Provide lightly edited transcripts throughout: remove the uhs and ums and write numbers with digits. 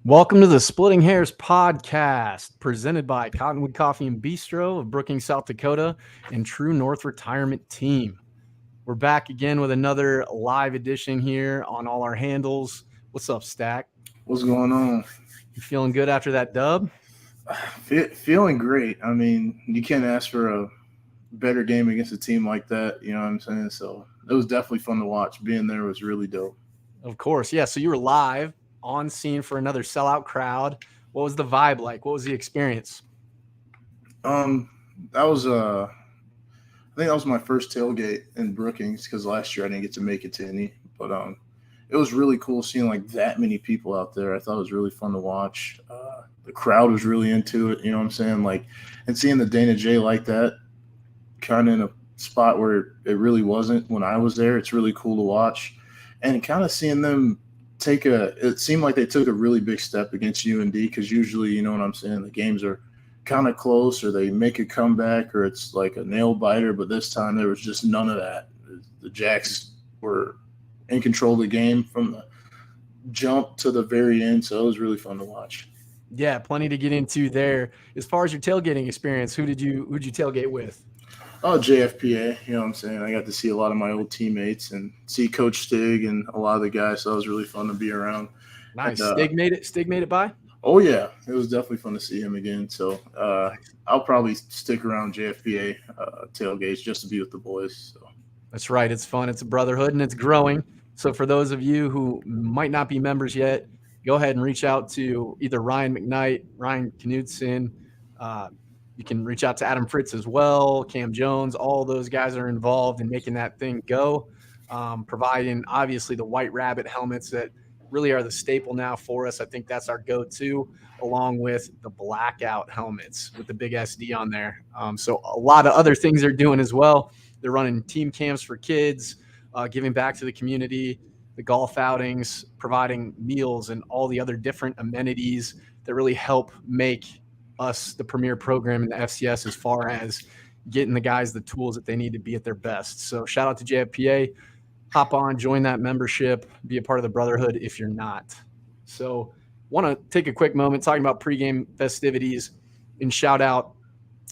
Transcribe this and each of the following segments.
Welcome to the Splitting Hairs podcast, presented by Cottonwood Coffee and Bistro of Brookings, South Dakota, and True North Retirement Team. We're back again with another live edition here on all our handles. What's up, Stack? What's going on? You feeling good after that dub? Feeling great. I mean, you can't ask for a better game against a team like that. You know what I'm saying? So it was definitely fun to watch. Being there was really dope. Of course, yeah. So you were live on scene for another sellout crowd. What was the vibe like? What was the experience? That was I think that was my first tailgate in Brookings because last year I didn't get to make it to any. But it was really cool seeing like that many people out there. I thought it was really fun to watch. The crowd was really into it. You know what I'm saying? Like, and seeing the Dana J like that, kind of in a spot where it really wasn't when I was there. It's really cool to watch, and kind of seeing them it seemed like they took a really big step against UND because usually, you know what I'm saying, the games are kind of close or they make a comeback or it's like a nail biter, but this time there was just none of that. The Jacks were in control of the game from the jump to the very end, so it was really fun to watch. Yeah, plenty to get into there. As far as your tailgating experience, who'd you tailgate with? Oh, JFPA, you know what I'm saying? I got to see a lot of my old teammates and see Coach Stig and a lot of the guys, so it was really fun to be around. Nice. And, Stig made it by? Oh, yeah. It was definitely fun to see him again. So I'll probably stick around JFPA tailgates just to be with the boys. So. That's right. It's fun. It's a brotherhood, and it's growing. So for those of you who might not be members yet, go ahead and reach out to either Ryan McKnight, Ryan Knudsen. You can reach out to Adam Fritz as well, Cam Jones. All those guys are involved in making that thing go, providing obviously the White Rabbit helmets that really are the staple now for us. I think that's our go-to, along with the blackout helmets with the big SD on there. So a lot of other things they're doing as well. They're running team camps for kids, giving back to the community, the golf outings, providing meals and all the other different amenities that really help make us the premier program in the FCS as far as getting the guys the tools that they need to be at their best. So shout out to JFPA. Hop on, join that membership, be a part of the brotherhood if you're not. So want to take a quick moment talking about pregame festivities and shout out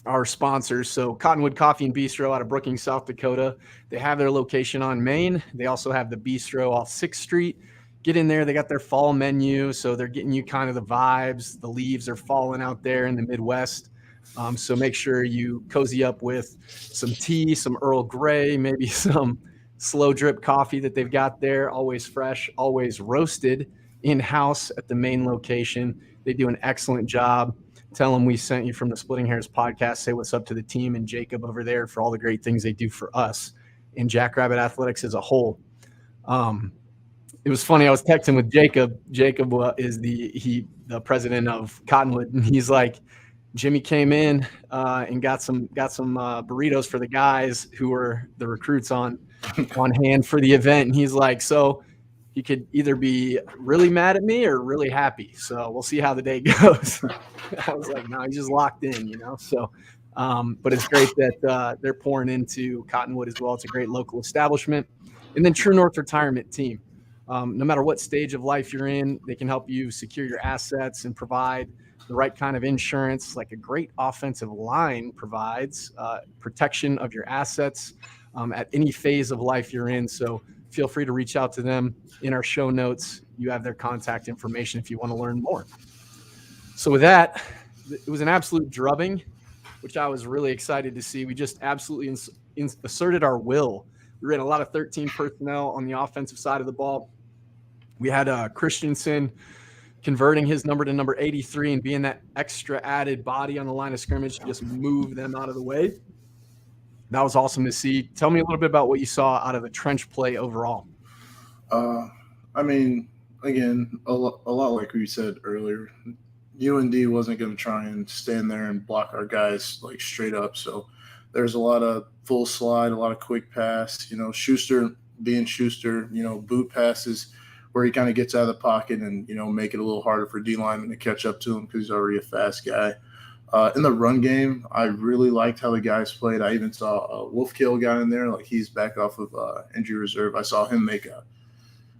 our sponsors. So Cottonwood Coffee and Bistro out of Brookings, South Dakota. They have their location on Main. They also have the bistro off 6th Street. Get in there. They got their fall menu. So they're getting you kind of the vibes. The leaves are falling out there in the Midwest. So make sure you cozy up with some tea, some Earl Grey, maybe some slow drip coffee that they've got there. Always fresh, always roasted in-house at the main location. They do an excellent job. Tell them we sent you from the Splitting Hairs podcast. Say what's up to the team and Jacob over there for all the great things they do for us and Jackrabbit Athletics as a whole. It was funny. I was texting with Jacob. Jacob is the president of Cottonwood, and he's like, Jimmy came in and got some burritos for the guys who were the recruits on hand for the event. And he's like, so he could either be really mad at me or really happy. So we'll see how the day goes. I was like, no, he's just locked in, you know. So, but it's great that they're pouring into Cottonwood as well. It's a great local establishment, and then True North Retirement Team. No matter what stage of life you're in, they can help you secure your assets and provide the right kind of insurance, like a great offensive line provides protection of your assets at any phase of life you're in. So feel free to reach out to them. In our show notes, you have their contact information if you want to learn more. So with that, it was an absolute drubbing, which I was really excited to see. We just absolutely asserted our will. We ran a lot of 13 personnel on the offensive side of the ball. We had Christensen converting his number to number 83 and being that extra added body on the line of scrimmage to just move them out of the way. That was awesome to see. Tell me a little bit about what you saw out of the trench play overall. I mean, again, a lot like we said earlier, UND wasn't going to try and stand there and block our guys like straight up. So there's a lot of full slide, a lot of quick pass, you know, Schuster being Schuster, you know, boot passes where he kind of gets out of the pocket and, you know, make it a little harder for D lineman to catch up to him because he's already a fast guy. In the run game, I really liked how the guys played. I even saw Wolfkill got in there, like he's back off of injury reserve. I saw him make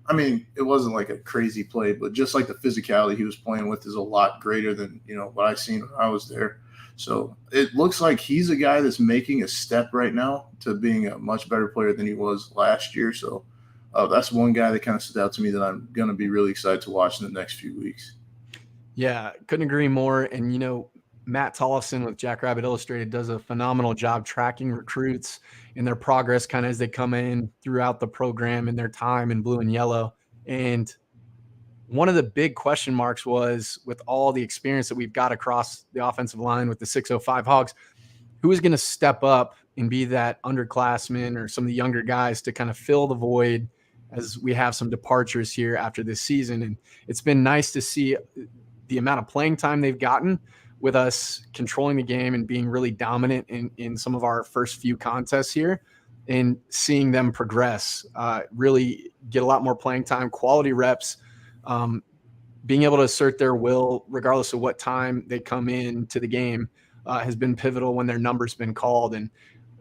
I mean, it wasn't like a crazy play, but just like the physicality he was playing with is a lot greater than, what I seen when I was there. So it looks like he's a guy that's making a step right now to being a much better player than he was last year. So that's one guy that kind of stood out to me that I'm going to be really excited to watch in the next few weeks. Yeah, couldn't agree more. And, Matt Tollefson with Jackrabbit Illustrated does a phenomenal job tracking recruits and their progress kind of as they come in throughout the program and their time in blue and yellow. And one of the big question marks was, with all the experience that we've got across the offensive line with the 605 Hogs, who is going to step up and be that underclassman or some of the younger guys to kind of fill the void as we have some departures here after this season. And it's been nice to see the amount of playing time they've gotten with us controlling the game and being really dominant in some of our first few contests here, and seeing them progress, really get a lot more playing time, quality reps, being able to assert their will regardless of what time they come into the game has been pivotal when their number's been called. And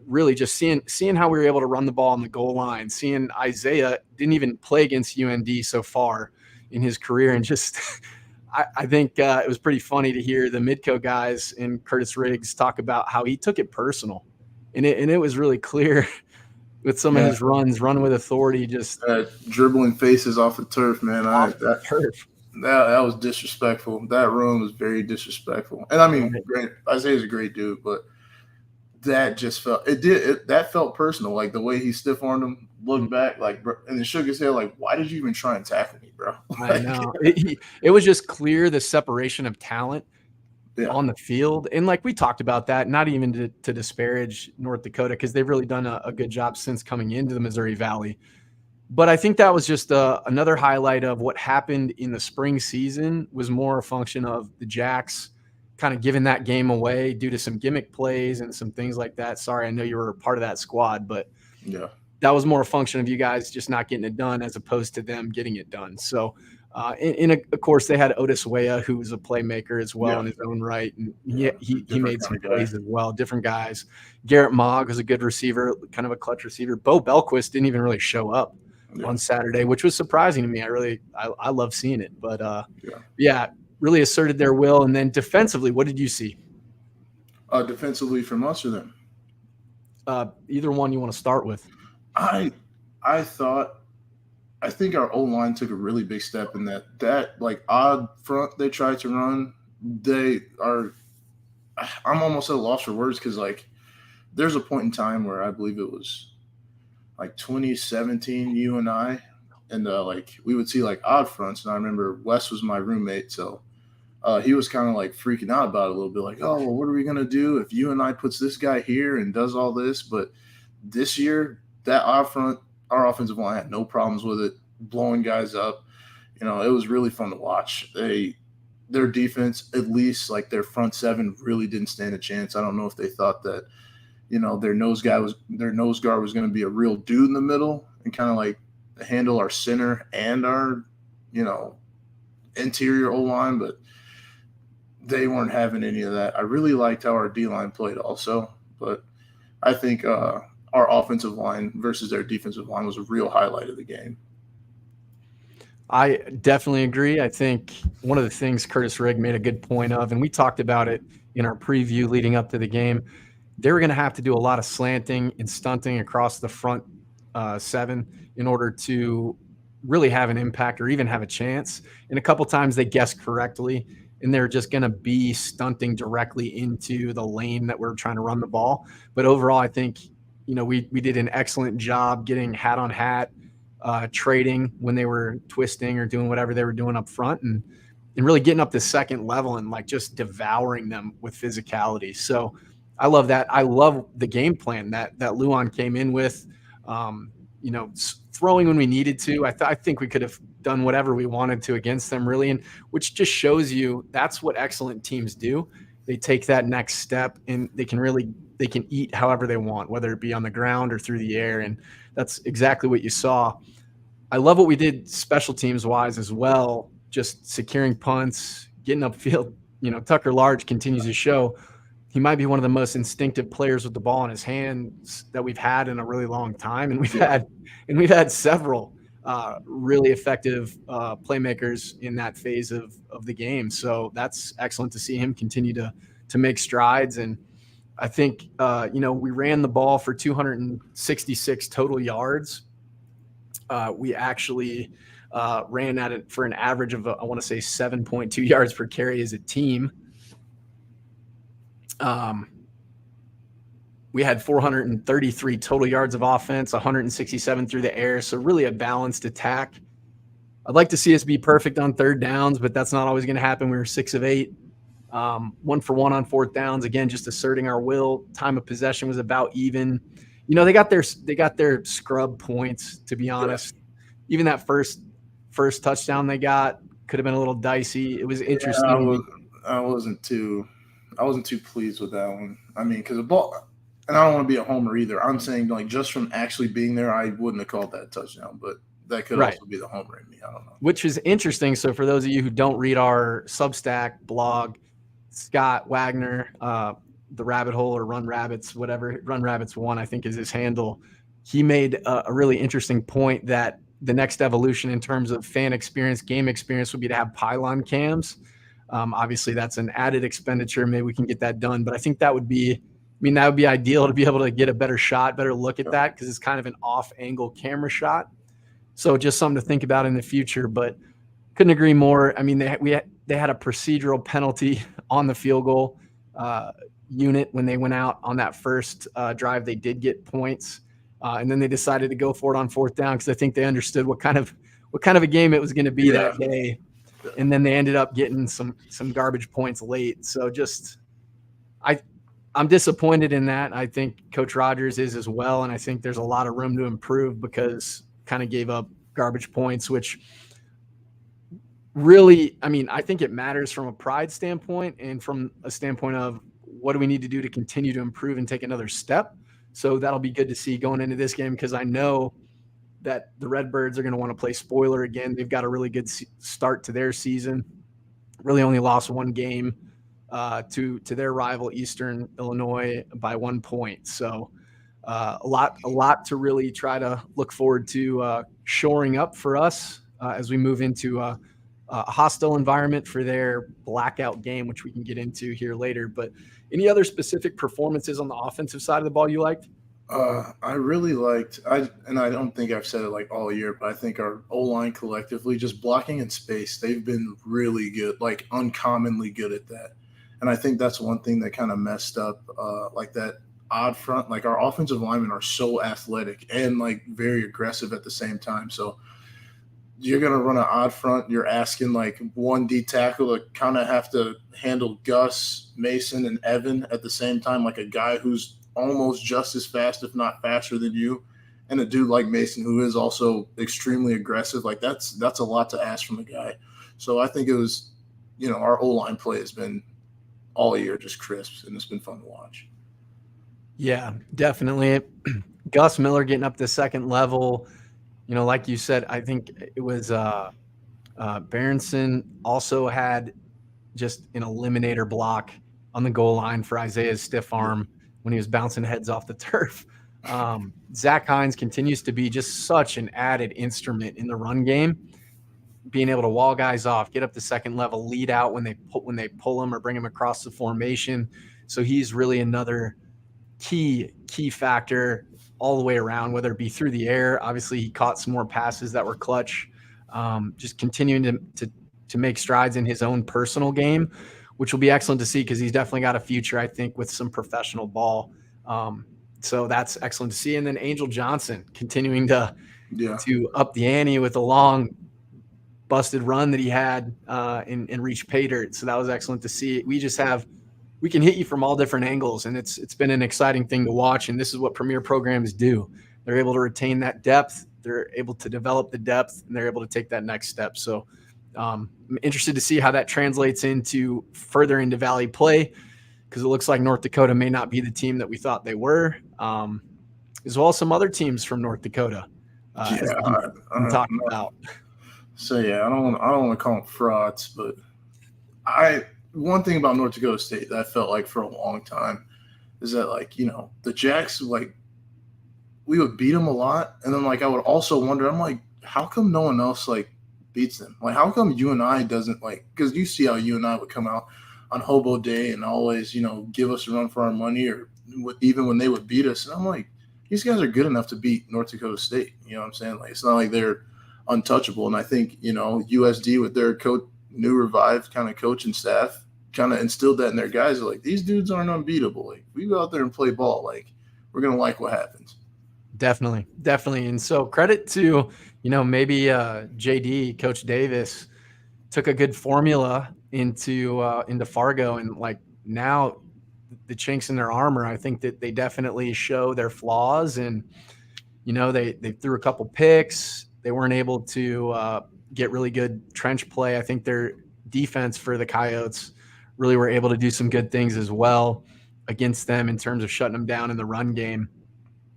really just seeing how we were able to run the ball on the goal line, seeing Isaiah didn't even play against UND so far in his career, and just I think it was pretty funny to hear the Midco guys and Curtis Riggs talk about how he took it personal. And it was really clear with some of his runs, run with authority, just dribbling faces off the turf, man. Turf. That was disrespectful. That run was very disrespectful. And I mean, great, Isaiah's a great dude, but that just that felt personal. Like the way he stiff armed him, looked back, like, and then shook his head, like, why did you even try and tackle me, bro? I know. It was just clear the separation of talent on the field. And like we talked about that, not even to disparage North Dakota, because they've really done a good job since coming into the Missouri Valley. But I think that was just another highlight of what happened in the spring season, was more a function of the Jacks kind of giving that game away due to some gimmick plays and some things like that. Sorry, I know you were a part of that squad, but that was more a function of you guys just not getting it done as opposed to them getting it done. So, of course, they had Otis Weah, who was a playmaker as well in his own right, and he made some plays as well. Different guys. Garrett Mogg was a good receiver, kind of a clutch receiver. Bo Belquist didn't even really show up on Saturday, which was surprising to me. I love seeing it, but really asserted their will. And then defensively, what did you see? Defensively from us or them? Either one you want to start with. I think our O-line took a really big step in that like odd front they tried to run. I'm almost at a loss for words, because like there's a point in time where I believe it was like 2017, you and I, and like we would see like odd fronts. And I remember Wes was my roommate, so he was kind of like freaking out about it a little bit, like, oh, well, what are we gonna do if you and I puts this guy here and does all this? But this year, that odd front, our offensive line had no problems with it, blowing guys up. It was really fun to watch. Their defense, at least like their front seven, really didn't stand a chance. I don't know if they thought that, their nose guard was going to be a real dude in the middle and kind of like handle our center and our, interior O-line, but they weren't having any of that. I really liked how our D-line played also, but I think our offensive line versus their defensive line was a real highlight of the game. I definitely agree. I think one of the things Curtis Rigg made a good point of, and we talked about it in our preview leading up to the game, they were going to have to do a lot of slanting and stunting across the front seven in order to really have an impact or even have a chance. And a couple times they guessed correctly, and they're just going to be stunting directly into the lane that we're trying to run the ball. But overall, I think, we did an excellent job getting hat on hat, trading when they were twisting or doing whatever they were doing up front, and really getting up to second level and like just devouring them with physicality. So I love that. I love the game plan that Luan came in with, throwing when we needed to. I think we could have done whatever we wanted to against them, really, and which just shows you that's what excellent teams do. They take that next step, and they can eat however they want, whether it be on the ground or through the air, and that's exactly what you saw. I love what we did special teams wise as well, just securing punts, getting upfield. Tucker Large continues to show he might be one of the most instinctive players with the ball in his hands that we've had in a really long time, and we've had several really effective playmakers in that phase of the game. So that's excellent to see him continue to make strides. And I think, we ran the ball for 266 total yards. We actually ran at it for an average of, I want to say 7.2 yards per carry as a team. We had 433 total yards of offense, 167 through the air. So really a balanced attack. I'd like to see us be perfect on third downs, but that's not always going to happen. We were 6 of 8, 1 for 1 on fourth downs. Again, just asserting our will. Time of possession was about even. They got their scrub points, to be honest. Yeah. Even that first touchdown they got could have been a little dicey. It was interesting. Yeah, I wasn't too pleased with that one. I mean, because the ball. And I don't want to be a homer either. I'm saying, like, just from actually being there, I wouldn't have called that a touchdown. But that could also be the homer in me. I don't know. Which is interesting. So for those of you who don't read our Substack blog, Scott Wagner, the Rabbit Hole or Run Rabbits, whatever, Run Rabbits 1, I think is his handle. He made a really interesting point that the next evolution in terms of fan experience, game experience, would be to have pylon cams. Obviously, that's an added expenditure. Maybe we can get that done. But I think that would be ideal to be able to get a better look at that, because it's kind of an off-angle camera shot. So just something to think about in the future. But couldn't agree more. I mean, they had a procedural penalty on the field goal unit when they went out on that first drive. They did get points, and then they decided to go for it on fourth down because I think they understood what kind of a game it was going to be that day. And then they ended up getting some garbage points late. So just I'm disappointed in that. I think Coach Rogers is as well, and I think there's a lot of room to improve because kind of gave up garbage points, which really, I mean, I think it matters from a pride standpoint and from a standpoint of what do we need to do to continue to improve and take another step. So that'll be good to see going into this game, because I know that the Redbirds are going to want to play spoiler again. They've got a really good start to their season. Really only lost one game to their rival Eastern Illinois by 1 point. So a lot to really try to look forward to shoring up for us as we move into a hostile environment for their blackout game, which we can get into here later. But any other specific performances on the offensive side of the ball you liked? I really liked, and I don't think I've said it like all year, but I think our O-line collectively, just blocking in space, they've been really good, like uncommonly good at that. And I think that's one thing that kind of messed up, like that odd front. Like our offensive linemen are so athletic and like very aggressive at the same time. So you're going to run an odd front. You're asking like one D tackle to kind of have to handle Gus, Mason, and Evan at the same time, like a guy who's almost just as fast, if not faster than you, and a dude like Mason who is also extremely aggressive. Like that's a lot to ask from a guy. So I think it was, our O-line play has been all year just crisp, and it's been fun to watch. Yeah, definitely. Gus Miller getting up to second level. Like you said, I think it was Berenson also had just an eliminator block on the goal line for Isaiah's stiff arm when he was bouncing heads off the turf. Zach Hines continues to be just such an added instrument in the run game, being able to wall guys off, get up to second level, lead out when they pull him or bring him across the formation. So he's really another key factor all the way around, whether it be through the air. Obviously, he caught some more passes that were clutch. Just continuing to make strides in his own personal game, which will be excellent to see because he's definitely got a future, I think, with some professional ball. So that's excellent to see. And then Angel Johnson continuing to up the ante with a long busted run that he had and reach pay dirt. So that was excellent to see. We can hit you from all different angles, and it's been an exciting thing to watch. And this is what premier programs do. They're able to retain that depth. They're able to develop the depth, and they're able to take that next step. So I'm interested to see how that translates into further into Valley play, because it looks like North Dakota may not be the team that we thought they were, as well as some other teams from North Dakota. Talking about. So yeah, I don't want to call them frauds, but one thing about North Dakota State that I felt like for a long time is that, like, the Jacks, like, we would beat them a lot, and then like I would also wonder, I'm like, how come no one else like beats them? Like, how come UNI doesn't like? Because you see how UNI would come out on Hobo Day and always, give us a run for our money, or even when they would beat us. And I'm like, these guys are good enough to beat North Dakota State. You know what I'm saying? Like, it's not like they're untouchable. And I think, USD with their new revived kind of coaching staff kind of instilled that in their guys. They're like, these dudes aren't unbeatable. Like, we go out there and play ball. Like, we're going to like what happens. Definitely. And so credit to, maybe JD, Coach Davis, took a good formula into Fargo, and like now the chinks in their armor, I think that they definitely show their flaws, and they threw a couple picks. They weren't able to get really good trench play. I think their defense for the Coyotes really were able to do some good things as well against them in terms of shutting them down in the run game.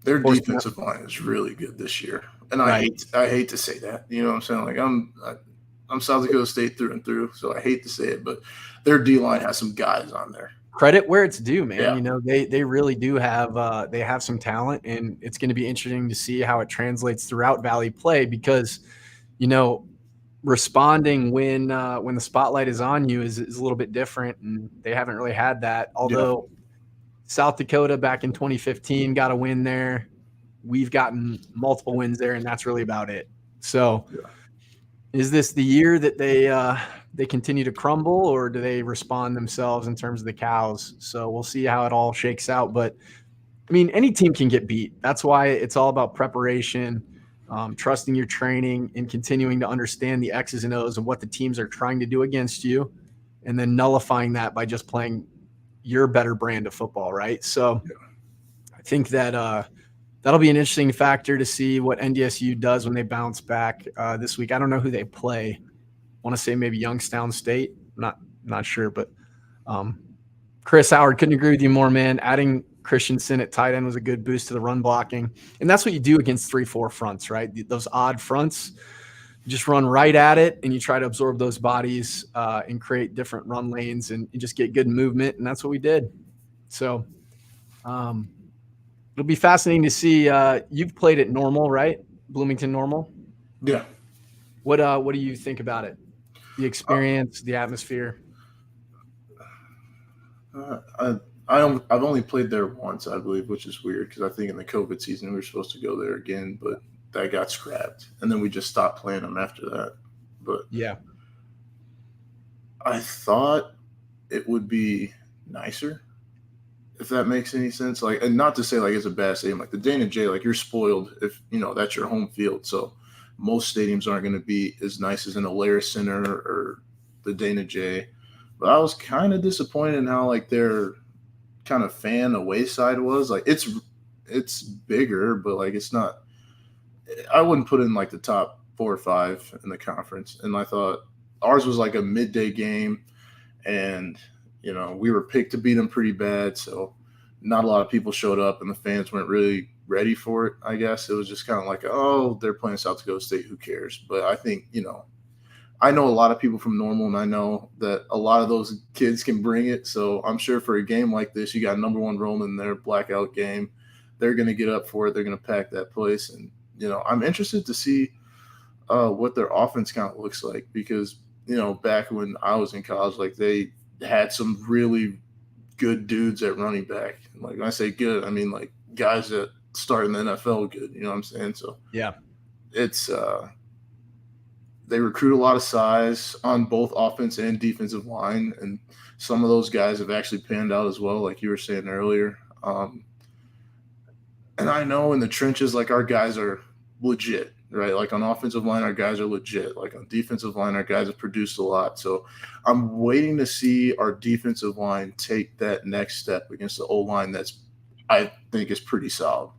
Their defensive line is really good this year, and I hate to say that. You know what I'm saying? Like, I'm South Dakota State through and through, so I hate to say it, but their D line has some guys on there. Credit where it's due, man. Yeah. They really do have they have some talent, and it's going to be interesting to see how it translates throughout Valley play, because responding when the spotlight is on you is a little bit different, and they haven't really had that. Although South Dakota back in 2015 got a win there. We've gotten multiple wins there, and that's really about it. So is this the year that they continue to crumble, or do they respond themselves in terms of the Cows? So we'll see how it all shakes out. But, I mean, any team can get beat. That's why it's all about preparation, trusting your training, and continuing to understand the X's and O's of what the teams are trying to do against you, and then nullifying that by just playing your better brand of football, right? So I think that that'll be an interesting factor to see what NDSU does when they bounce back this week. I don't know who they play. I want to say maybe Youngstown State. Not sure, but Chris Howard, couldn't agree with you more, man. Adding Christensen at tight end was a good boost to the run blocking. And that's what you do against 3-4 fronts, right? Those odd fronts. You just run right at it, and you try to absorb those bodies and create different run lanes, and you just get good movement, and that's what we did. So it'll be fascinating to see. You've played at Normal, right? Bloomington-Normal? Yeah. What do you think about it? The experience, the atmosphere? I've only played there once, I believe, which is weird because I think in the COVID season we were supposed to go there again, but that got scrapped, and then we just stopped playing them after that. But yeah, I thought it would be nicer, if that makes any sense. Like, and not to say like it's a bad stadium, like the Dana J, like you're spoiled if that's your home field. So most stadiums aren't going to be as nice as an Alaris Center or the Dana J. But I was kind of disappointed in how like their kind of fan away side was. Like it's bigger, but like it's not. I wouldn't put in like the top 4 or 5 in the conference. And I thought ours was like a midday game, and we were picked to beat them pretty bad. So not a lot of people showed up, and the fans weren't really ready for it. I guess it was just kind of like, oh, they're playing South Dakota State. Who cares? But I think, I know a lot of people from Normal, and I know that a lot of those kids can bring it. So I'm sure for a game like this, you got number 1 Roman in their blackout game. They're going to get up for it. They're going to pack that place. And, I'm interested to see what their offense kind of looks like, because, back when I was in college, like they had some really good dudes at running back. Like when I say good, I mean like guys that start in the NFL good, you know what I'm saying? So yeah, it's they recruit a lot of size on both offense and defensive line, and some of those guys have actually panned out as well, like you were saying earlier. And I know in the trenches, like our guys are legit, right? Like on offensive line, our guys are legit. Like on defensive line, our guys have produced a lot. So I'm waiting to see our defensive line take that next step against the O-line that's, I think, is pretty solid.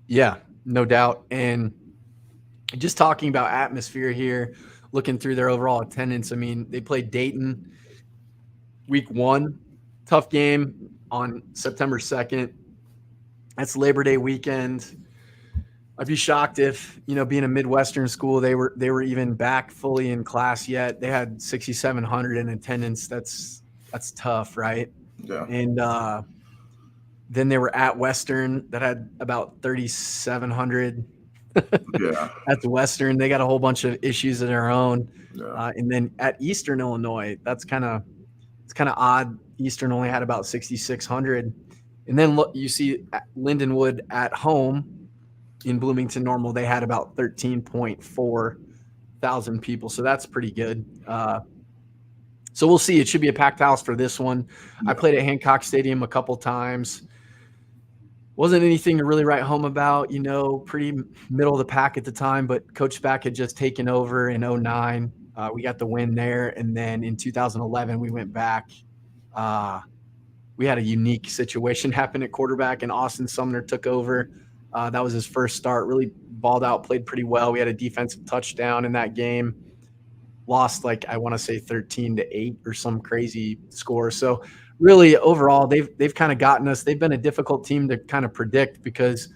Yeah, no doubt. And just talking about atmosphere here, looking through their overall attendance, I mean, they played Dayton week 1, tough game on September 2nd. That's Labor Day weekend. I'd be shocked if, being a Midwestern school, they were even back fully in class yet. They had 6,700 in attendance. That's tough, right? Yeah. And then they were at Western that had about 3,700. Yeah. That's Western. They got a whole bunch of issues of their own. Yeah. And then at Eastern Illinois, it's kind of odd. Eastern only had about 6,600. And then look, you see Lindenwood at home in Bloomington-Normal, they had about 13.4 thousand people. So that's pretty good. So we'll see. It should be a packed house for this one. Yeah. I played at Hancock Stadium a couple times. Wasn't anything to really write home about, pretty middle of the pack at the time, but Coach Spack had just taken over in 2009. We got the win there. And then in 2011, we went back. We had a unique situation happen at quarterback, and Austin Sumner took over. That was his first start, really balled out, played pretty well. We had a defensive touchdown in that game. Lost, I want to say 13-8 or some crazy score. So really overall, they've kind of gotten us. They've been a difficult team to kind of predict because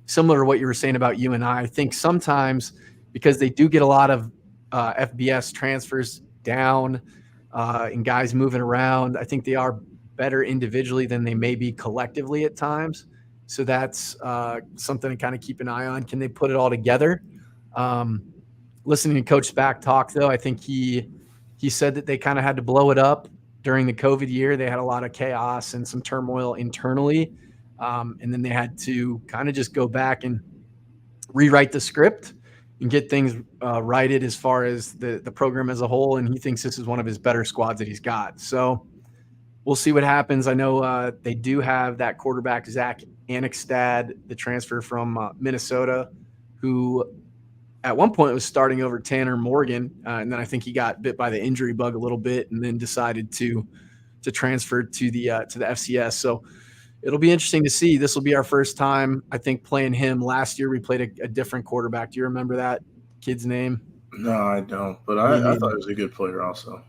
similar to what you were saying about UNI, I think sometimes because they do get a lot of FBS transfers down and guys moving around, I think they are better individually than they may be collectively at times. So that's something to kind of keep an eye on. Can they put it all together? Listening to Coach Spack talk, though, I think he said that they kind of had to blow it up during the COVID year. They had a lot of chaos and some turmoil internally. And then they had to kind of just go back and rewrite the script and get things righted as far as the program as a whole. And he thinks this is one of his better squads that he's got. So we'll see what happens. I know they do have that quarterback, Zach Anixtad, the transfer from Minnesota, who at one point was starting over Tanner Morgan. And then I think he got bit by the injury bug a little bit and then decided to transfer to the FCS. So it'll be interesting to see. This will be our first time, I think, playing him. Last year we played a different quarterback. Do you remember that kid's name? No, I don't. But I thought he was a good player also.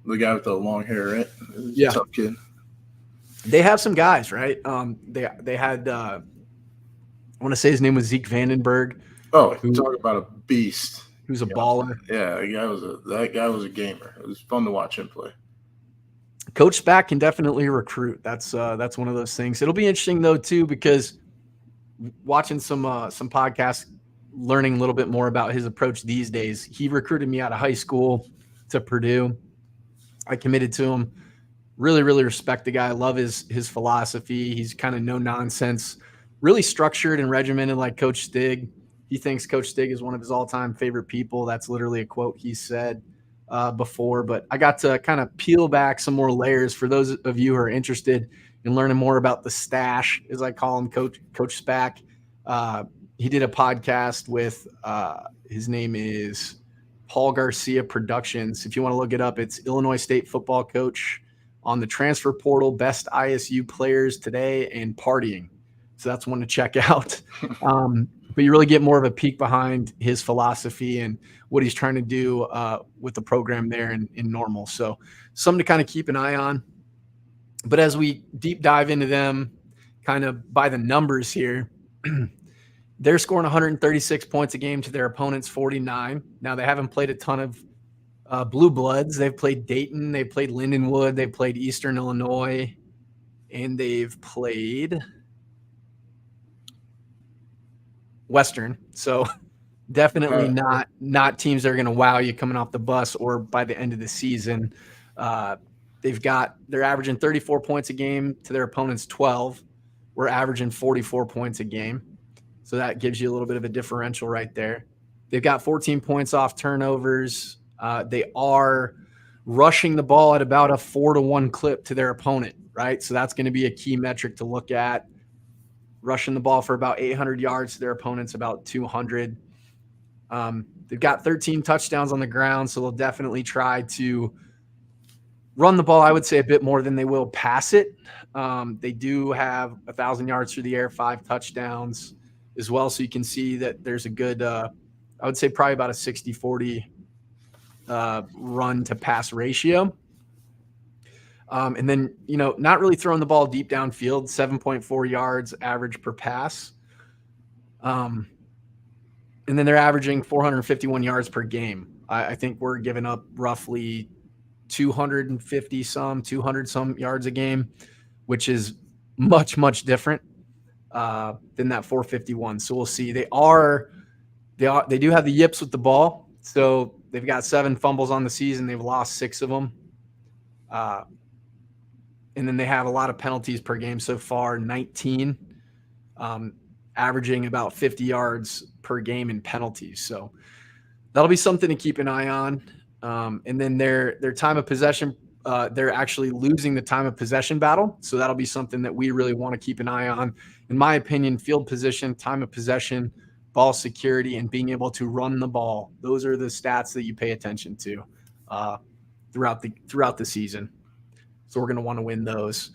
The guy with the long hair, right? Yeah. Tough kid. They have some guys, right? They had I want to say his name was Zeke Vandenberg. Oh, talk about a beast. Who's a baller. Yeah, that guy was a gamer. It was fun to watch him play. Coach Spack can definitely recruit. That's one of those things. It'll be interesting though too, because watching some podcasts, learning a little bit more about his approach these days. He recruited me out of high school to Purdue. I committed to him. Really, really respect the guy. I love his philosophy. He's kind of no nonsense, really structured and regimented like Coach Stig. He thinks Coach Stig is one of his all-time favorite people. That's literally a quote he said before. But I got to kind of peel back some more layers for those of you who are interested in learning more about the stash, as I call him, Coach Spack. He did a podcast with his name is Paul Garcia Productions. If you want to look it up, it's Illinois State football coach on the transfer portal, best ISU players today, and partying. So that's one to check out. But you really get more of a peek behind his philosophy and what he's trying to do with the program there in Normal. So something to kind of keep an eye on. But as we deep dive into them, kind of by the numbers here, they're scoring 136 points a game to their opponent's 49. Now, they haven't played a ton of Blue Bloods. They've played Dayton. They've played Lindenwood. They've played Eastern Illinois. And they've played Western. So definitely not teams that are going to wow you coming off the bus or by the end of the season. They're averaging 34 points a game to their opponent's 12. We're averaging 44 points a game. So that gives you a little bit of a differential right there. They've got 14 points off turnovers. They are rushing the ball at about a 4-1 clip to their opponent, right? So that's going to be a key metric to look at. Rushing the ball for about 800 yards to their opponents, about 200. They've got 13 touchdowns on the ground, so they'll definitely try to run the ball, I would say, a bit more than they will pass it. They do have 1,000 yards through the air, 5 touchdowns as well. So you can see that there's a good, I would say probably about a 60-40 run to pass ratio. And then, not really throwing the ball deep downfield, 7.4 yards average per pass. And then they're averaging 451 yards per game. I think we're giving up roughly 200 some yards a game, which is much, much different than that 451. So we'll see. They are They do have the yips with the ball. So they've got 7 fumbles on the season. They've lost 6 of them. And then they have a lot of penalties per game so far, 19, averaging about 50 yards per game in penalties. So that'll be something to keep an eye on. And then their time of possession, they're actually losing the time of possession battle. So that'll be something that we really want to keep an eye on. In my opinion, field position, time of possession, ball security, and being able to run the ball. Those are the stats that you pay attention to throughout the season. So we're going to want to win those.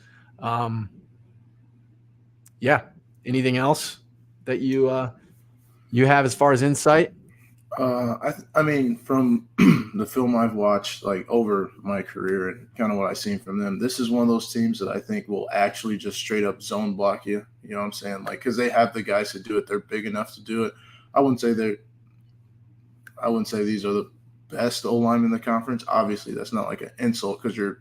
Yeah. Anything else that you have as far as insight? I mean, from the film I've watched, like over my career and kind of what I've seen from them, this is one of those teams that I think will actually just straight up zone block you. You know what I'm saying? Like, because they have the guys to do it. They're big enough to do it. I wouldn't say these are the best O-line in the conference. Obviously, that's not like an insult because a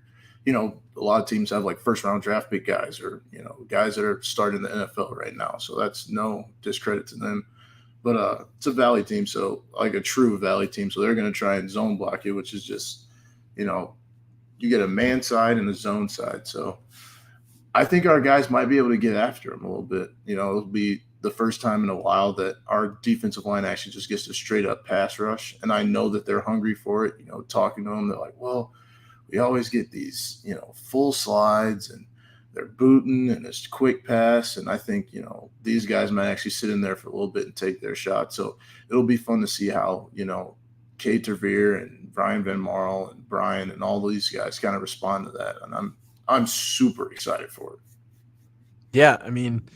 lot of teams have like first round draft pick guys or, guys that are starting the NFL right now. So that's no discredit to them. But it's a Valley team, so like a true Valley team. So they're going to try and zone block you, which is just, you get a man side and a zone side. So I think our guys might be able to get after them a little bit. It'll be the first time in a while that our defensive line actually just gets a straight up pass rush. And I know that they're hungry for it. Talking to them, they're like, well, we always get these, full slides and they're booting and it's quick pass. And I think, these guys might actually sit in there for a little bit and take their shot. So it'll be fun to see how, Kate Terveer and Brian Van Marl and Brian and all these guys kind of respond to that. And I'm super excited for it. Yeah. I mean,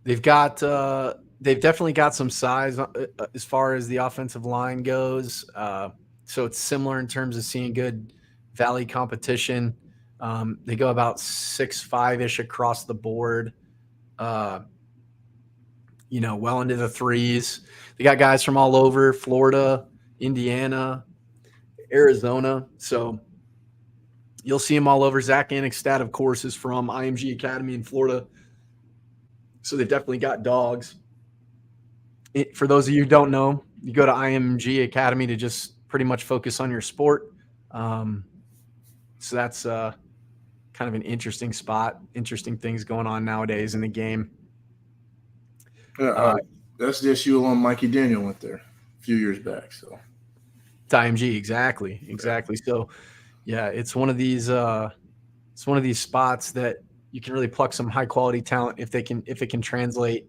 they've definitely got some size as far as the offensive line goes. So it's similar in terms of seeing good Valley competition. They go about 6'5" across the board, well into the threes. They got guys from all over Florida, Indiana, Arizona. So you'll see them all over. Zach Anixtad, of course, is from IMG Academy in Florida. So they've definitely got dogs. For those of you who don't know, you go to IMG Academy to just pretty much focus on your sport. So that's kind of an interesting spot, interesting things going on nowadays in the game. Yeah, that's the SU alum Mikey Daniel went there a few years back. So it's IMG, exactly. So yeah, it's one of these spots that you can really pluck some high quality talent if it can translate.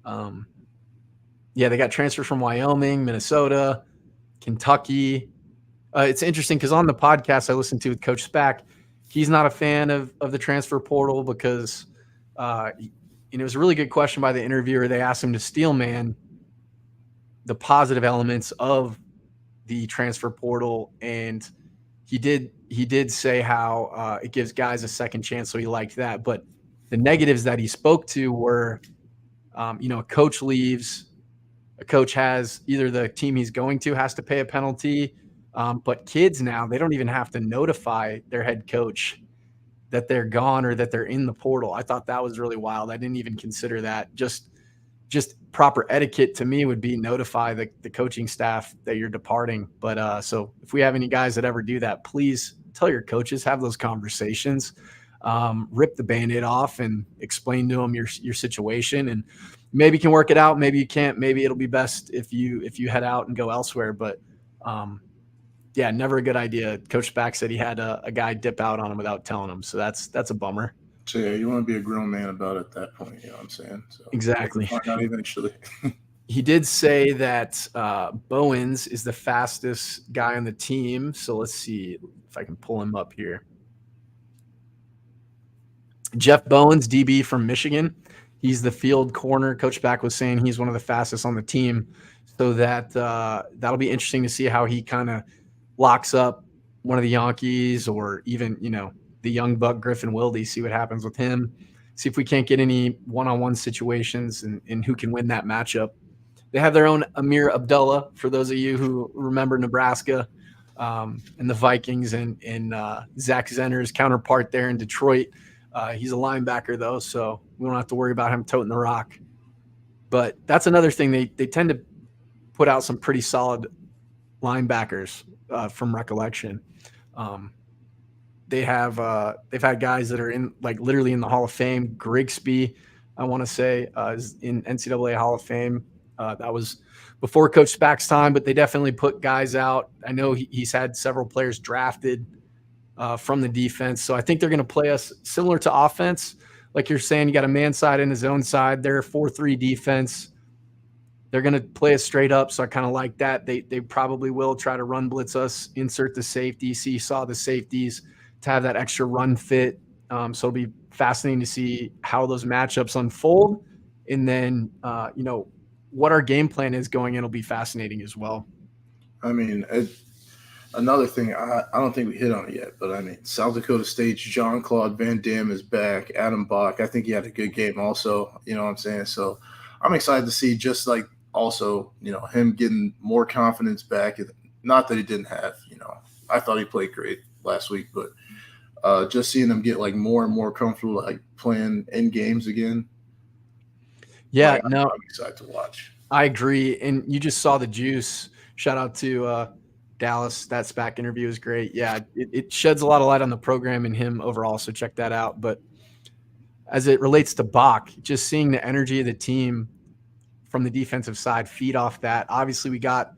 They got transfer from Wyoming, Minnesota, Kentucky. It's interesting because on the podcast I listened to with Coach Spack, he's not a fan of the transfer portal because it was a really good question by the interviewer. They asked him to steelman the positive elements of the transfer portal, and he did say how it gives guys a second chance, so he liked that. But the negatives that he spoke to were, a coach leaves, a coach has either the team he's going to has to pay a penalty. But kids now, they don't even have to notify their head coach that they're gone or that they're in the portal. I thought that was really wild. I didn't even consider that. Just proper etiquette to me would be notify the coaching staff that you're departing. But so if we have any guys that ever do that, please tell your coaches, have those conversations, rip the Band-Aid off and explain to them your situation. And maybe you can work it out. Maybe you can't. Maybe it'll be best if you head out and go elsewhere. But yeah, never a good idea. Coach Spack said he had a guy dip out on him without telling him. So that's a bummer. So yeah, you want to be a grown man about it at that point. You know what I'm saying? So exactly. Find out eventually. He did say that Bowens is the fastest guy on the team. So let's see if I can pull him up here. Jeff Bowens, DB from Michigan. He's the field corner. Coach Spack was saying he's one of the fastest on the team. So that'll be interesting to see how he kind of locks up one of the Yankees or even, the young buck Griffin Wilde, see what happens with him. See if we can't get any one-on-one situations and who can win that matchup. They have their own Amir Abdullah, for those of you who remember Nebraska and the Vikings and Zach Zenner's counterpart there in Detroit. He's a linebacker, though, so we don't have to worry about him toting the rock. But that's another thing. They tend to put out some pretty solid linebackers from recollection. They've had guys that are in like literally in the Hall of Fame. Grigsby, I want to say, is in NCAA Hall of Fame. That was before Coach Spack's time, but they definitely put guys out. I know he's had several players drafted from the defense. So I think they're going to play us similar to offense. Like you're saying, you got a man side and a zone side. They're a 4-3 defense. They're going to play us straight up. So I kind of like that. They probably will try to run blitz us, insert the safety, seesaw the safeties to have that extra run fit. So it'll be fascinating to see how those matchups unfold. And then, what our game plan is going in will be fascinating as well. I mean, another thing, I don't think we hit on it yet, but I mean, South Dakota State's Jean-Claude Van Damme is back. Adam Bach, I think he had a good game also, you know what I'm saying? So I'm excited to see just like also, him getting more confidence back. Not that he didn't have, I thought he played great last week, but just seeing him get like more and more comfortable, like playing in games again. Yeah, I'm excited to watch. I agree. And you just saw the juice. Shout out to Dallas. That Spack interview is great. Yeah, it sheds a lot of light on the program and him overall. So check that out. But as it relates to Bach, just seeing the energy of the team from the defensive side feed off that. Obviously, we got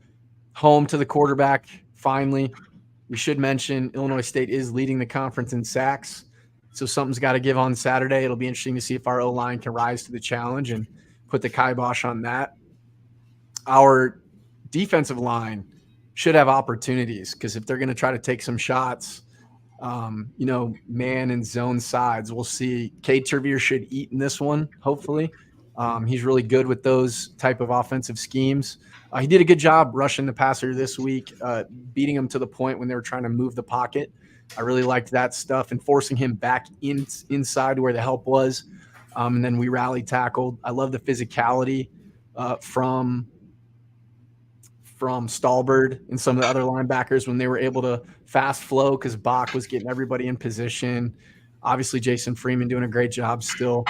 home to the quarterback finally. We should mention Illinois State is leading the conference in sacks. So something's got to give on Saturday. It'll be interesting to see if our O-line can rise to the challenge and put the kibosh on that. Our defensive line should have opportunities because if they're going to try to take some shots, man and zone sides, we'll see. Cade Tervier should eat in this one, hopefully. He's really good with those type of offensive schemes. He did a good job rushing the passer this week, beating him to the point when they were trying to move the pocket. I really liked that stuff and forcing him back inside where the help was. And then we rally tackled. I love the physicality from Stallbird and some of the other linebackers when they were able to fast flow because Bach was getting everybody in position. Obviously, Jason Freeman doing a great job still,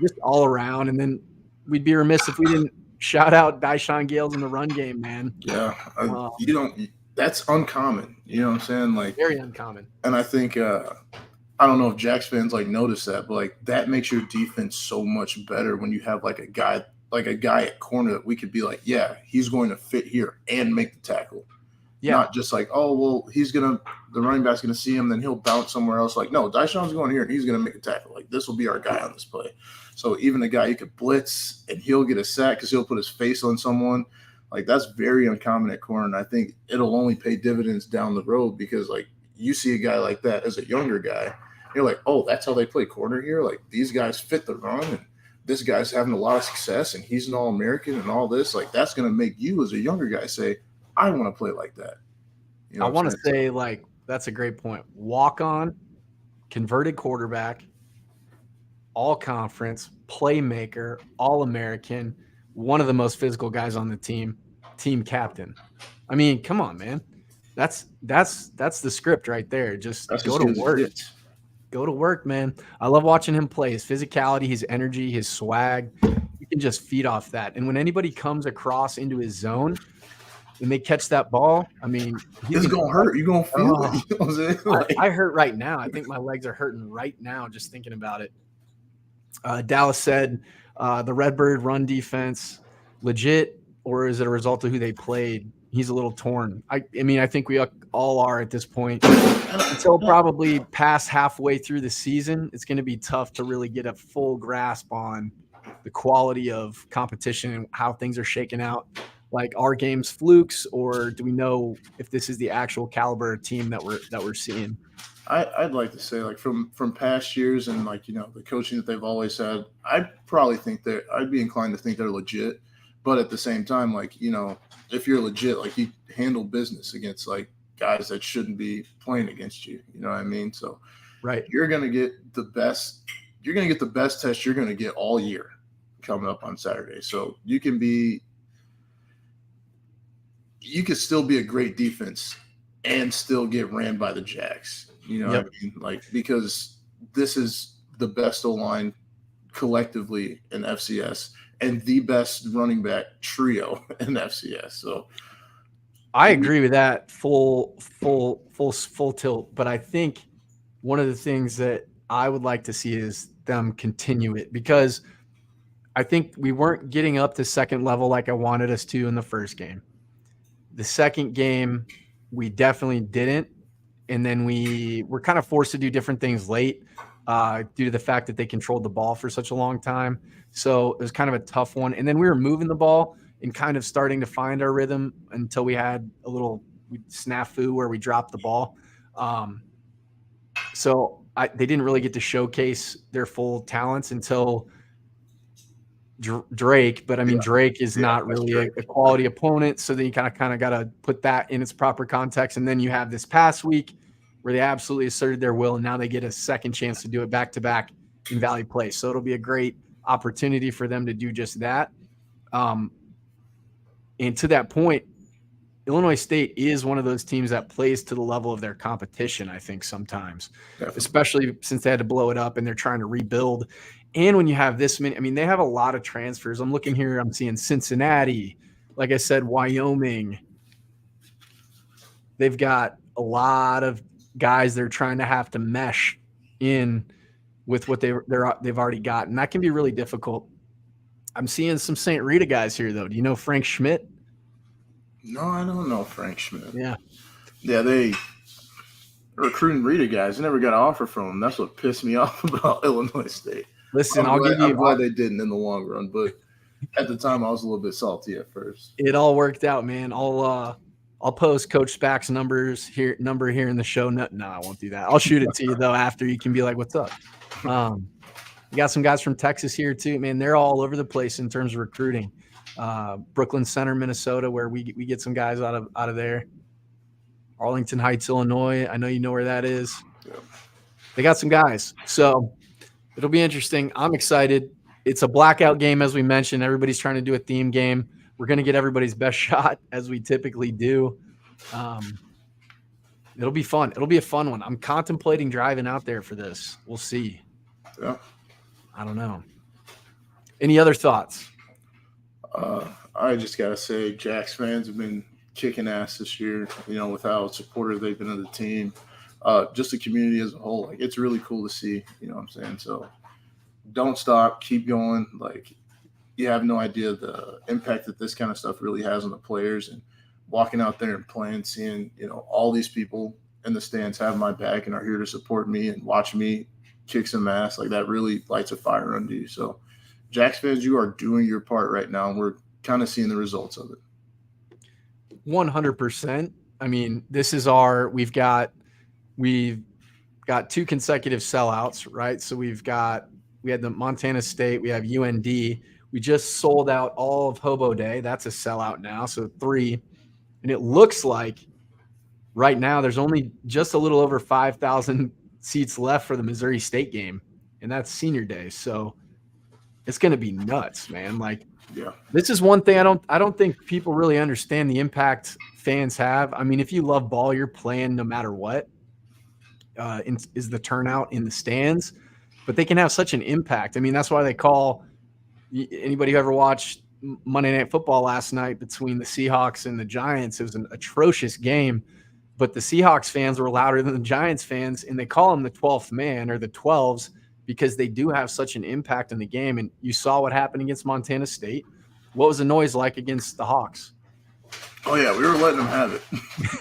just all around. And then we'd be remiss if we didn't shout out Dyshawn Gales in the run game, man. Yeah, that's uncommon. You know what I'm saying? Like very uncommon. And I think I don't know if Jacks fans like notice that, but like that makes your defense so much better when you have like a guy at corner that we could be like, yeah, he's going to fit here and make the tackle. Yeah. Not just like, oh, well, the running back's going to see him, then he'll bounce somewhere else. Like, no, Dyshawn's going here and he's going to make a tackle. Like, this will be our guy on this play. So even a guy you could blitz and he'll get a sack because he'll put his face on someone. Like, that's very uncommon at corner. And I think it'll only pay dividends down the road because, like, you see a guy like that as a younger guy, you're like, oh, that's how they play corner here? Like, these guys fit the run and this guy's having a lot of success and he's an All-American and all this. Like, that's going to make you as a younger guy say, I want to play like that. I want to say, like, that's a great point. Walk-on, converted quarterback, all-conference, playmaker, All-American, one of the most physical guys on the team captain. I mean, come on, man. That's the script right there. Just go to work. Go to work, man. I love watching him play. His physicality, his energy, his swag. You can just feed off that. And when anybody comes across into his zone and they catch that ball, I mean, it's going to hurt. You're going to feel it. You know what I'm saying? Like, I hurt right now. I think my legs are hurting right now just thinking about it. Dallas said the Redbird run defense legit, or is it a result of who they played? He's a little torn. I mean, I think we all are at this point. Until probably past halfway through the season, it's going to be tough to really get a full grasp on the quality of competition and how things are shaking out. Like, are games flukes, or do we know if this is the actual caliber of team that we're seeing? I'd like to say, like, from past years and, like, the coaching that they've always had, I'd be inclined to think they're legit. But at the same time, like, if you're legit, like, you handle business against, like, guys that shouldn't be playing against you. You know what I mean? So right, you're going to get the best test you're going to get all year coming up on Saturday. So you could still be a great defense and still get ran by the Jacks. You know what I mean? Like, because this is the best O-line collectively in FCS, and the best running back trio in FCS. So I agree with that full tilt. But I think one of the things that I would like to see is them continue it, because I think we weren't getting up to second level like I wanted us to in the first game. The second game, we definitely didn't. And then we were kind of forced to do different things late due to the fact that they controlled the ball for such a long time. So it was kind of a tough one. And then we were moving the ball and kind of starting to find our rhythm until we had a little snafu where we dropped the ball. So they didn't really get to showcase their full talents until Drake. But I mean, Drake is not really a quality opponent. So then you kind of got to put that in its proper context. And then you have this past week where they absolutely asserted their will, and now they get a second chance to do it back-to-back in Valley Place. So it'll be a great opportunity for them to do just that. And to that point, Illinois State is one of those teams that plays to the level of their competition, I think, sometimes, especially since they had to blow it up and they're trying to rebuild. And when you have this many, I mean, they have a lot of transfers. I'm looking here, I'm seeing Cincinnati, like I said, Wyoming. They've got a lot of guys they're trying to have to mesh in with what they've already got, and that can be really difficult. I'm seeing some St. Rita guys here, though. Do you know Frank Schmidt? No, I don't know Frank Schmidt. Yeah, they recruiting Rita guys. I never got an offer from them. That's what pissed me off about Illinois State. Listen, I'm glad they didn't in the long run, but at the time I was a little bit salty at first. It all worked out, man. I'll post Coach Spack's number here in the show. No, I won't do that. I'll shoot it to you though after. You can be like, "What's up?" You got some guys from Texas here too, man. They're all over the place in terms of recruiting. Brooklyn Center, Minnesota, where we get some guys out of there. Arlington Heights, Illinois. I know you know where that is. Yeah. They got some guys, so it'll be interesting. I'm excited. It's a blackout game, as we mentioned. Everybody's trying to do a theme game. We're going to get everybody's best shot, as we typically do. It'll be fun. It'll be a fun one. I'm contemplating driving out there for this. We'll see. Yeah. I don't know. Any other thoughts? I just got to say, Jacks fans have been kicking ass this year, with how supportive they've been of the team. Just the community as a whole. Like, it's really cool to see, you know what I'm saying? So don't stop. Keep going. Like, you have no idea the impact that this kind of stuff really has on the players, and walking out there and playing, seeing, all these people in the stands have my back and are here to support me and watch me kick some ass. Like, that really lights a fire under you. So Jacks fans, you are doing your part right now, and we're kind of seeing the results of it. 100%. I mean, this is we've got 2 consecutive sellouts, right? So we had the Montana State, we have UND. We just sold out all of Hobo Day. That's a sellout now. So 3. And it looks like right now there's only just a little over 5,000 seats left for the Missouri State game. And that's senior day. So it's going to be nuts, man. Like, yeah, this is one thing I don't think people really understand the impact fans have. I mean, if you love ball, you're playing no matter what is the turnout in the stands, but they can have such an impact. I mean, that's why they call anybody who ever watched Monday Night Football last night between the Seahawks and the Giants. It was an atrocious game, but the Seahawks fans were louder than the Giants fans, and they call them the 12th man or the 12s because they do have such an impact in the game. And you saw what happened against Montana State. What was the noise like against the Hawks? Oh, yeah, we were letting them have it.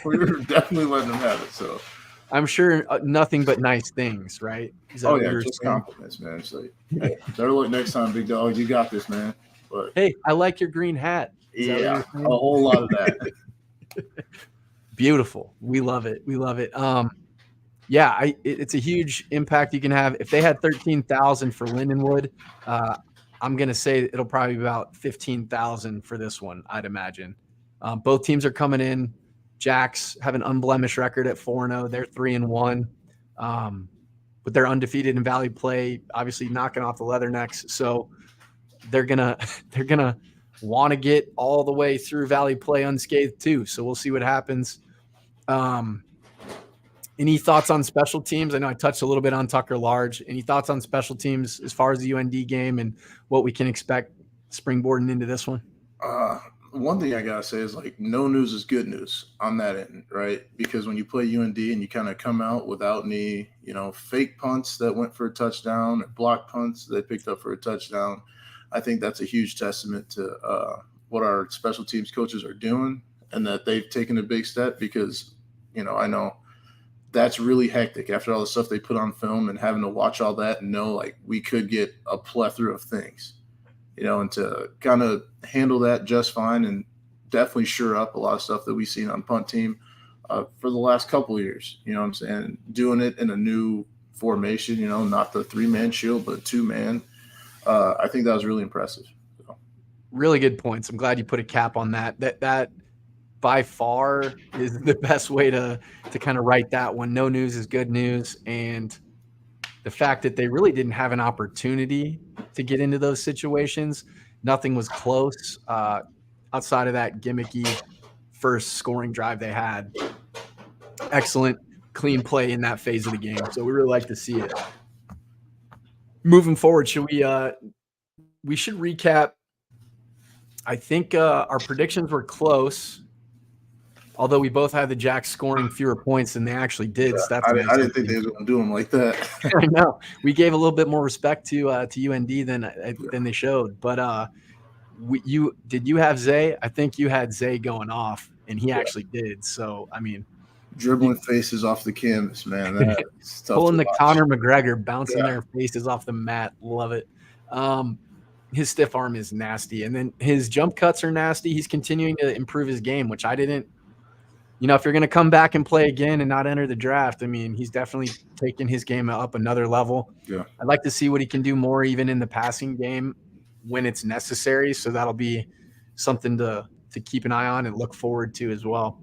We were definitely letting them have it. So I'm sure nothing but nice things, right? Oh, yeah, just compliments, man. It's like, hey, better luck next time, big dog. You got this, man. But hey, I like your green hat. Yeah, a whole lot of that. Beautiful. We love it. We love it. Yeah, it's a huge impact you can have. If they had 13,000 for Lindenwood, I'm going to say it'll probably be about 15,000 for this one, I'd imagine. Both teams are coming in. Jacks have an unblemished record at 4-0. They're 3-1. But they're undefeated in Valley play, obviously knocking off the Leathernecks. So they're gonna want to get all the way through Valley play unscathed too. So we'll see what happens. Any thoughts on special teams? I know I touched a little bit on Tucker Large. Any thoughts on special teams as far as the UND game and what we can expect springboarding into this one? One thing I gotta say is like no news is good news on that end, right? Because when you play UND and you kind of come out without any, fake punts that went for a touchdown or block punts they picked up for a touchdown, I think that's a huge testament to what our special teams coaches are doing and that they've taken a big step because, I know that's really hectic after all the stuff they put on film and having to watch all that and know like we could get a plethora of things. And to kind of handle that just fine and definitely sure up a lot of stuff that we've seen on punt team for the last couple of years, you know what I'm saying? Doing it in a new formation, not the 3-man shield, but 2-man. I think that was really impressive. So. Really good points. I'm glad you put a cap on that. That by far is the best way to kind of write that one. No news is good news. And the fact that they really didn't have an opportunity to get into those situations, nothing was close outside of that gimmicky first scoring drive they had. Excellent, clean play in that phase of the game. So we really like to see it. Moving forward, we should recap. I think our predictions were close. Although we both had the Jacks scoring fewer points than they actually did. Yeah, I didn't think they were going to do them like that. I know. We gave a little bit more respect to UND than they showed. But did you have Zay? I think you had Zay going off, and he actually did. So, I mean. Dribbling faces off the canvas, man. That's tough pulling the watch. Conor McGregor, bouncing their faces off the mat. Love it. His stiff arm is nasty. And then his jump cuts are nasty. He's continuing to improve his game, which I didn't. If you're going to come back and play again and not enter the draft, I mean, he's definitely taken his game up another level. Yeah. I'd like to see what he can do more even in the passing game when it's necessary. So that'll be something to keep an eye on and look forward to as well.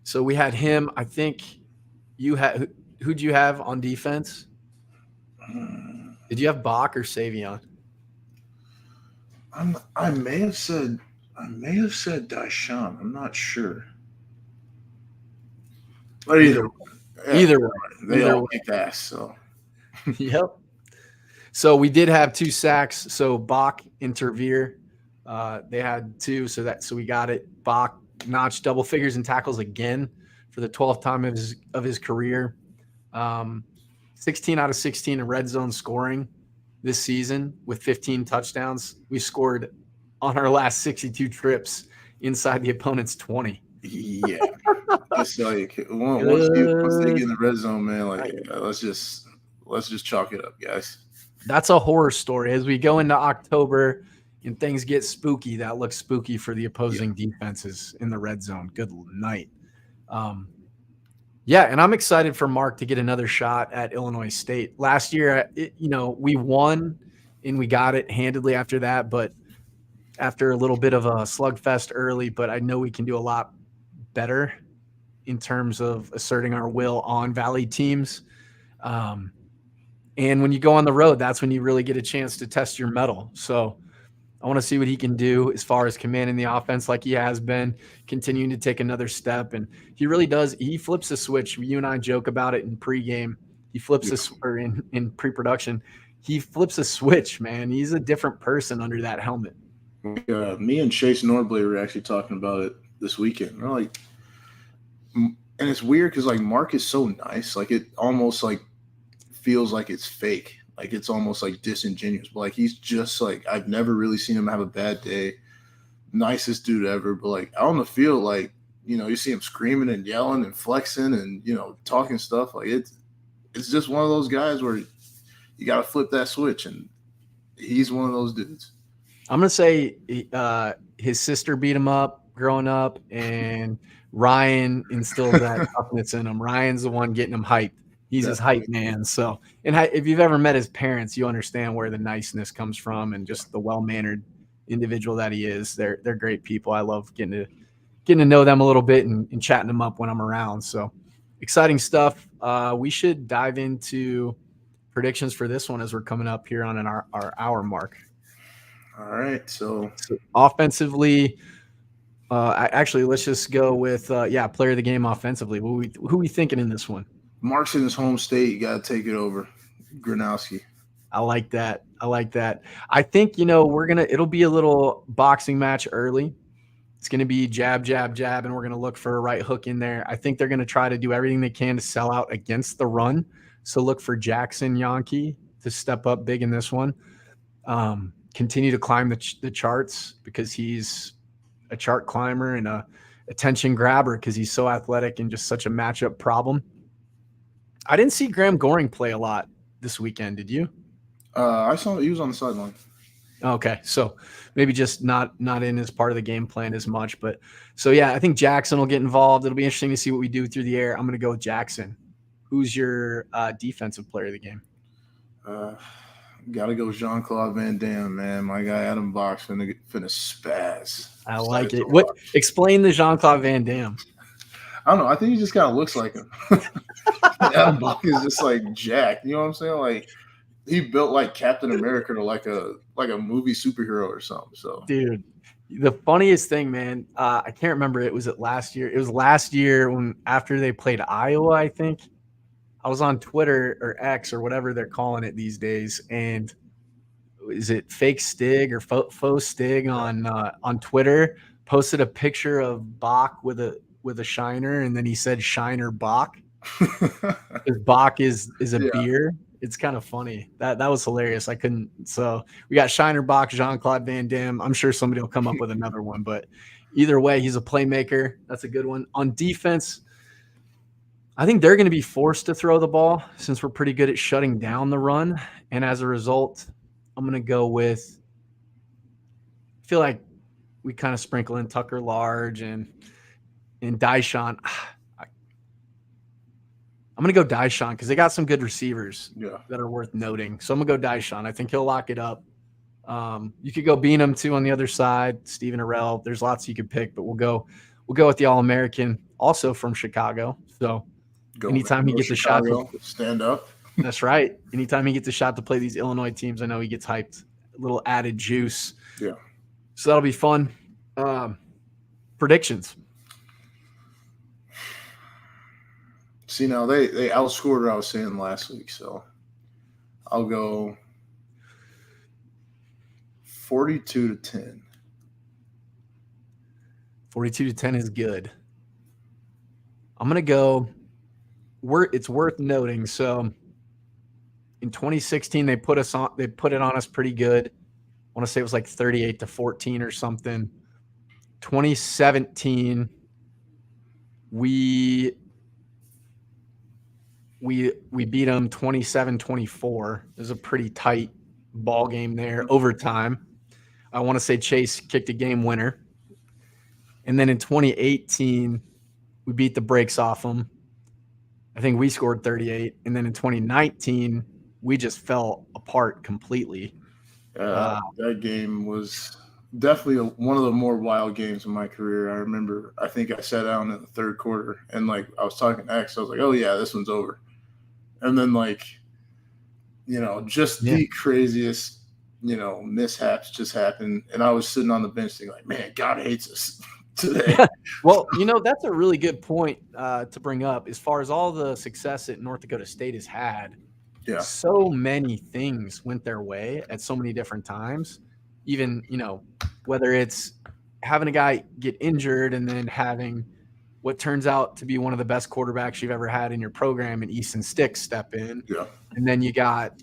So we had him. I think you had – who'd you have on defense? Did you have Bach or Savion? I may have said Daishan. I'm not sure. But either one. They all kick ass. So. Yep. So we did have 2 sacks. So Bach and Tervier, they had 2. So we got it. Bach notched double figures in tackles again for the 12th time of his career. 16 out of 16 in red zone scoring this season with 15 touchdowns. We scored on our last 62 trips inside the opponent's 20. Yeah. It's like once they get in the red zone, man, let's just chalk it up, guys. That's a horror story. As we go into October and things get spooky, that looks spooky for the opposing defenses in the red zone. Good night. And I'm excited for Mark to get another shot at Illinois State. Last year, we won and we got it handedly after that, but after a little bit of a slugfest early, but I know we can do a lot better in terms of asserting our will on Valley teams. And when you go on the road, that's when you really get a chance to test your mettle. So I want to see what he can do as far as commanding the offense like he has been, continuing to take another step. And he really does. He flips a switch. You and I joke about it in pregame. He flips in pre-production. He flips a switch, man. He's a different person under that helmet. Me and Chase Norbley were actually talking about it this weekend. We're like, and it's weird because like Mark is so nice, like it almost like feels like it's fake, like it's almost like disingenuous. But like he's just like I've never really seen him have a bad day. Nicest dude ever, but like on the field, like you see him screaming and yelling and flexing and talking stuff. Like it's just one of those guys where you got to flip that switch, and he's one of those dudes. I'm going to say his sister beat him up growing up, and Ryan instilled that toughness in him. Ryan's the one getting him hyped. He's his hype man. So, and if you've ever met his parents, you understand where the niceness comes from and just the well-mannered individual that he is. They're great people. I love getting to know them a little bit and chatting them up when I'm around. So exciting stuff. We should dive into predictions for this one as we're coming up here on our hour mark. All right. So offensively, actually, let's just go with player of the game offensively. Who are we thinking in this one? Mark's in his home state. You got to take it over. Gronowski. I like that. I like that. I think, it'll be a little boxing match early. It's going to be jab, jab, jab, and we're going to look for a right hook in there. I think they're going to try to do everything they can to sell out against the run. So look for Jackson Yankee to step up big in this one. Continue to climb the charts because he's a chart climber and a attention grabber because he's so athletic and just such a matchup problem. I didn't see Graham Goring play a lot this weekend. Did you? I saw he was on the sideline. Okay, so maybe just not in as part of the game plan as much. But so, yeah, I think Jackson will get involved. It'll be interesting to see what we do through the air. I'm going to go with Jackson. Who's your defensive player of the game? Got to go Jean-Claude Van Damme, man. My guy Adam Box finna spaz. I like it. What? Explain the Jean-Claude Van Damme. I don't know. I think he just kind of looks like him. Adam Box is just like Jack. You know what I'm saying? Like he built like Captain America to like a movie superhero or something. So, dude, the funniest thing, man. I can't remember. It was last year. It was last year when after they played Iowa, I think. I was on Twitter or X or whatever they're calling it these days, and is it Fake Stig or Faux Stig on Twitter posted a picture of Bach with a shiner, and then he said Shiner Bach. Because Bach is a beer. It's kind of funny. That was hilarious. I couldn't. So we got Shiner Bach, Jean-Claude Van Damme. I'm sure somebody will come up with another one, but either way, he's a playmaker. That's a good one. On defense, I think they're going to be forced to throw the ball since we're pretty good at shutting down the run. And as a result, I'm going to go with – I feel like we kind of sprinkle in Tucker Large and Dyshon. I'm going to go Dyshon because they got some good receivers that are worth noting. So I'm going to go Dyshon. I think he'll lock it up. You could go Beanham too on the other side, Stephen Arell. There's lots you could pick, but we'll go with the All-American, also from Chicago. So – anytime he gets a shot to stand up. That's right. Anytime he gets a shot to play these Illinois teams, I know he gets hyped. A little added juice. Yeah. So that'll be fun. Predictions. See, now they outscored what I was saying last week, so I'll go 42-10. 42-10 is good. I'm going to go – it's worth noting. So in 2016, they put it on us pretty good. I want to say it was like 38-14 or something. 2017, we beat them 27-24. It was a pretty tight ball game there, overtime. I want to say Chase kicked a game winner. And then in 2018, we beat the brakes off them. I think we scored 38. And then in 2019, we just fell apart completely. That game was definitely one of the more wild games in my career. I remember, I think I sat down in the third quarter and like I was talking to X. I was like, oh yeah, this one's over. And then the craziest, mishaps just happened. And I was sitting on the bench thinking like, man, God hates us today. Well, that's a really good point to bring up. As far as all the success that North Dakota State has had, so many things went their way at so many different times. Even, whether it's having a guy get injured and then having what turns out to be one of the best quarterbacks you've ever had in your program in Easton Stick step in. Yeah. And then you got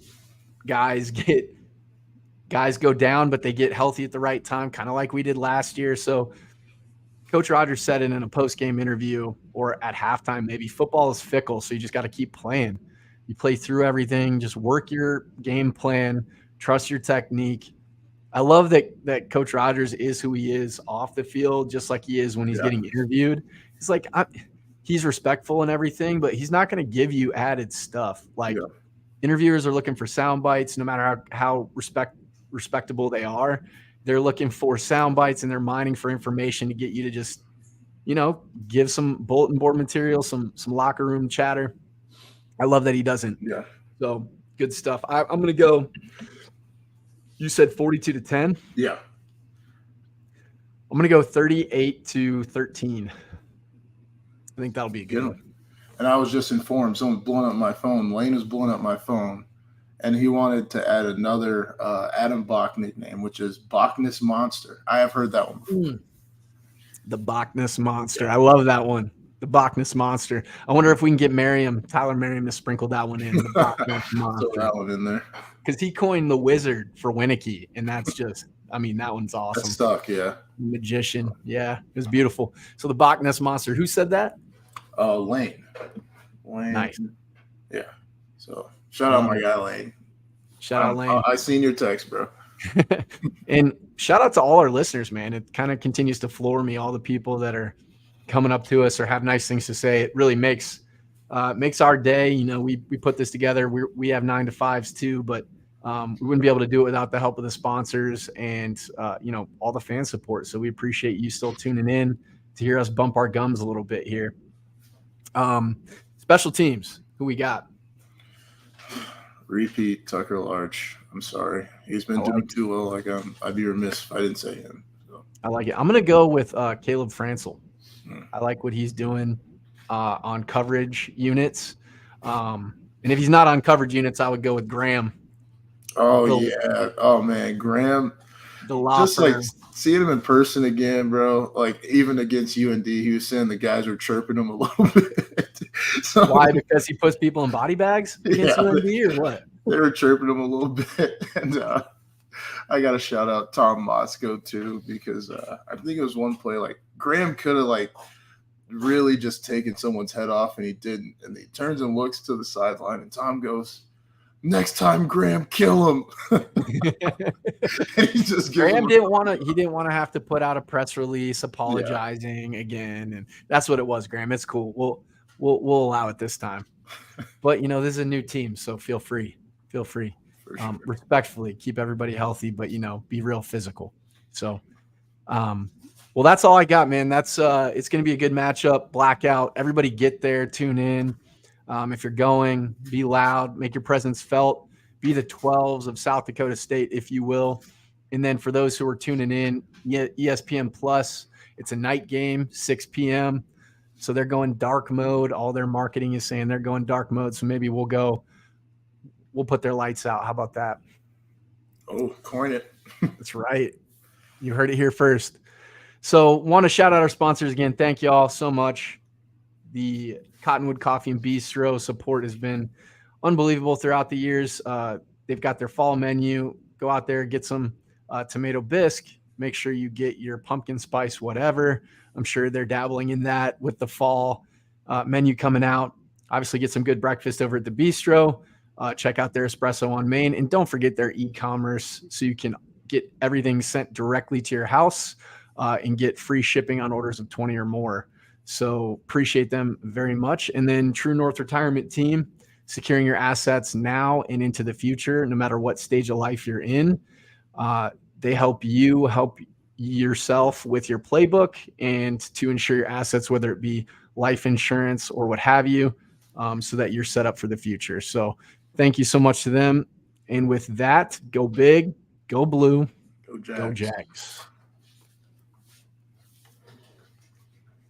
guys go down, but they get healthy at the right time, kind of like we did last year. So Coach Rogers said it in a post-game interview or at halftime, maybe football is fickle, so you just got to keep playing. You play through everything, just work your game plan, trust your technique. I love that Coach Rogers is who he is off the field, just like he is when he's getting interviewed. He's like, he's respectful and everything, but he's not going to give you added stuff. Interviewers are looking for sound bites, no matter how respectable they are. They're looking for sound bites and they're mining for information to get you to just, give some bulletin board material, some locker room chatter. I love that he doesn't. Yeah. So good stuff. I'm going to go. You said 42-10. Yeah. I'm going to go 38-13. I think that'll be a good one. And I was just informed someone's blowing up my phone. Lane is blowing up my phone. and he wanted to add another Adam Bach nickname, which is Bachness Monster. I have heard that one before. The Bachness Monster. Yeah. I love that one. The Bachness Monster. I wonder if we can get Tyler Merriam to sprinkle that one in. The Bachness Monster. Throw that one in there. Because he coined the wizard for Winnicky, and that's just, I mean, that one's awesome. That's stuck, yeah. Magician. Yeah, it was beautiful. So the Bachness Monster. Who said that? Lane. Nice. Yeah. So shout out my guy Lane. Shout out Lane. I seen your text, bro. And shout out to all our listeners, man. It kind of continues to floor me, all the people that are coming up to us or have nice things to say. It really makes our day. You know, we put this together. We have 9 to 5s too, but we wouldn't be able to do it without the help of the sponsors and you know, all the fan support. So we appreciate you still tuning in to hear us bump our gums a little bit here. Special teams, who we got? Repeat Tucker Larch. I'm sorry. He's been doing too well. Like I'd be remiss if I didn't say him. So. I like it. I'm going to go with Caleb Francel. I like what he's doing on coverage units. And if he's not on coverage units, I would go with Graham. Oh, yeah. Oh, man. Graham. Just like seeing him in person again, bro. Like even against UND, he was saying the guys were chirping him a little bit. So, why? Because he puts people in body bags against UND or what? They were chirping him a little bit. And I got to shout out Tom Moscow too, because I think it was one play like Graham could have like really just taken someone's head off and he didn't. And he turns and looks to the sideline and Tom goes, "Next time, Graham, kill him." He just Graham didn't want to. He didn't want to have to put out a press release apologizing again, and that's what it was. Graham, it's cool. We'll allow it this time. But you know, this is a new team, so feel free. Feel free. Sure. Respectfully, keep everybody healthy, but you know, be real physical. So, well, that's all I got, man. That's it's going to be a good matchup. Blackout. Everybody, get there. Tune in. If you're going, be loud, make your presence felt, be the 12s of South Dakota State, if you will. And then for those who are tuning in, ESPN Plus, it's a night game, 6 p.m. So they're going dark mode. All their marketing is saying they're going dark mode. So maybe we'll put their lights out. How about that? Oh, coin it. That's right. You heard it here first. So want to shout out our sponsors again. Thank you all so much. The Cottonwood Coffee and Bistro support has been unbelievable throughout the years. They've got their fall menu. Go out there, get some tomato bisque. Make sure you get your pumpkin spice, whatever. I'm sure they're dabbling in that with the fall menu coming out. Obviously, get some good breakfast over at the Bistro. Check out their espresso on Main. And don't forget their e-commerce so you can get everything sent directly to your house and get free shipping on orders of 20 or more. So appreciate them very much. And then True North Retirement Team, securing your assets now and into the future, no matter what stage of life you're in. They help you help yourself with your playbook and to ensure your assets, whether it be life insurance or what have you, so that you're set up for the future. So thank you so much to them. And with that, go big, go blue, go Jags. Go Jags.